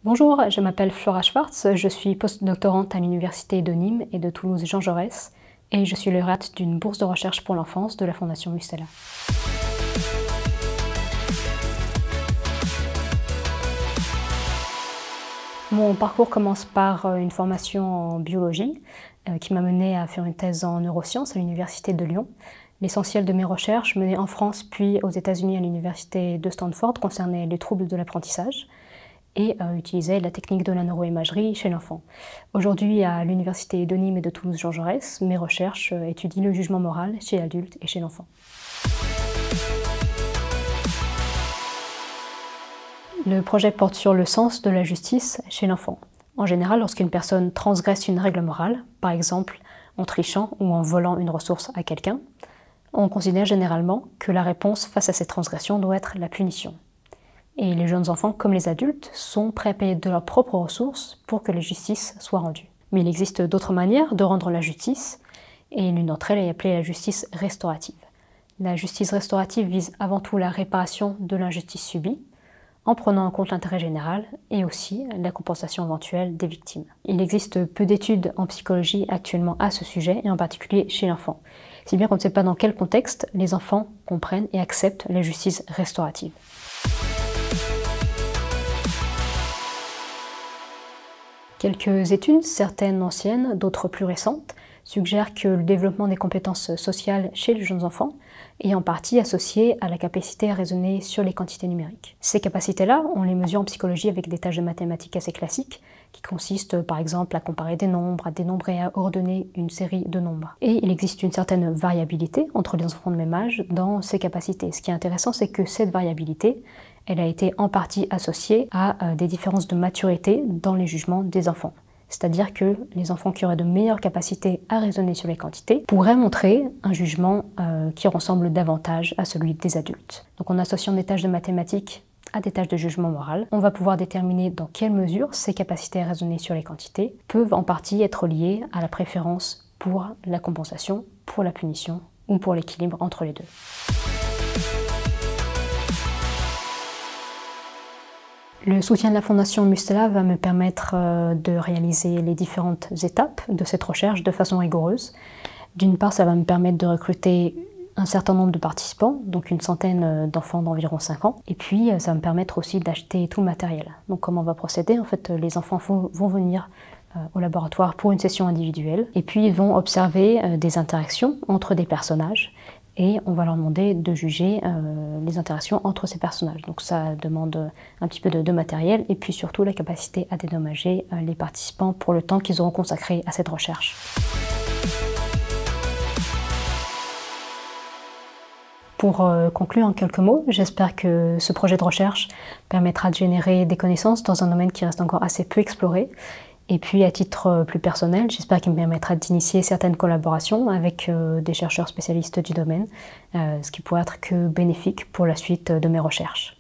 Bonjour, je m'appelle Flora Schwartz, je suis postdoctorante à l'Université de Nîmes et de Toulouse Jean Jaurès et je suis lauréate d'une bourse de recherche pour l'enfance de la Fondation Mustela. Mon parcours commence par une formation en biologie qui m'a menée à faire une thèse en neurosciences à l'Université de Lyon. L'essentiel de mes recherches menées en France puis aux États-Unis à l'Université de Stanford concernaient les troubles de l'apprentissage et utilisaient la technique de la neuroimagerie chez l'enfant. Aujourd'hui, à l'Université de Nîmes et de Toulouse Jean Jaurès, mes recherches étudient le jugement moral chez l'adulte et chez l'enfant. Le projet porte sur le sens de la justice chez l'enfant. En général, lorsqu'une personne transgresse une règle morale, par exemple en trichant ou en volant une ressource à quelqu'un, on considère généralement que la réponse face à cette transgression doit être la punition. Et les jeunes enfants, comme les adultes, sont prêts à payer de leurs propres ressources pour que la justice soit rendue. Mais il existe d'autres manières de rendre la justice, et l'une d'entre elles est appelée la justice restaurative. La justice restaurative vise avant tout la réparation de l'injustice subie, en prenant en compte l'intérêt général et aussi la compensation éventuelle des victimes. Il existe peu d'études en psychologie actuellement à ce sujet, et en particulier chez l'enfant. Si bien qu'on ne sait pas dans quel contexte les enfants comprennent et acceptent la justice restaurative. Quelques études, certaines anciennes, d'autres plus récentes, suggèrent que le développement des compétences sociales chez les jeunes enfants est en partie associé à la capacité à raisonner sur les quantités numériques. Ces capacités-là, on les mesure en psychologie avec des tâches de mathématiques assez classiques, qui consistent par exemple à comparer des nombres, à dénombrer et à ordonner une série de nombres. Et il existe une certaine variabilité entre les enfants de même âge dans ces capacités. Ce qui est intéressant, c'est que cette variabilité, elle a été en partie associée à des différences de maturité dans les jugements des enfants. C'est-à-dire que les enfants qui auraient de meilleures capacités à raisonner sur les quantités pourraient montrer un jugement qui ressemble davantage à celui des adultes. Donc en associant des tâches de mathématiques à des tâches de jugement moral, on va pouvoir déterminer dans quelle mesure ces capacités à raisonner sur les quantités peuvent en partie être liées à la préférence pour la compensation, pour la punition ou pour l'équilibre entre les deux. Le soutien de la Fondation Mustela va me permettre de réaliser les différentes étapes de cette recherche de façon rigoureuse. D'une part, ça va me permettre de recruter un certain nombre de participants, donc une centaine d'enfants d'environ 5 ans. Et puis, ça va me permettre aussi d'acheter tout le matériel. Donc comment on va procéder? En fait, les enfants vont venir au laboratoire pour une session individuelle et puis ils vont observer des interactions entre des personnages. Et on va leur demander de juger les interactions entre ces personnages. Donc ça demande un petit peu de matériel et puis surtout la capacité à dédommager les participants pour le temps qu'ils auront consacré à cette recherche. Pour conclure en quelques mots, j'espère que ce projet de recherche permettra de générer des connaissances dans un domaine qui reste encore assez peu exploré. Et puis à titre plus personnel, j'espère qu'il me permettra d'initier certaines collaborations avec des chercheurs spécialistes du domaine, ce qui pourrait être que bénéfique pour la suite de mes recherches.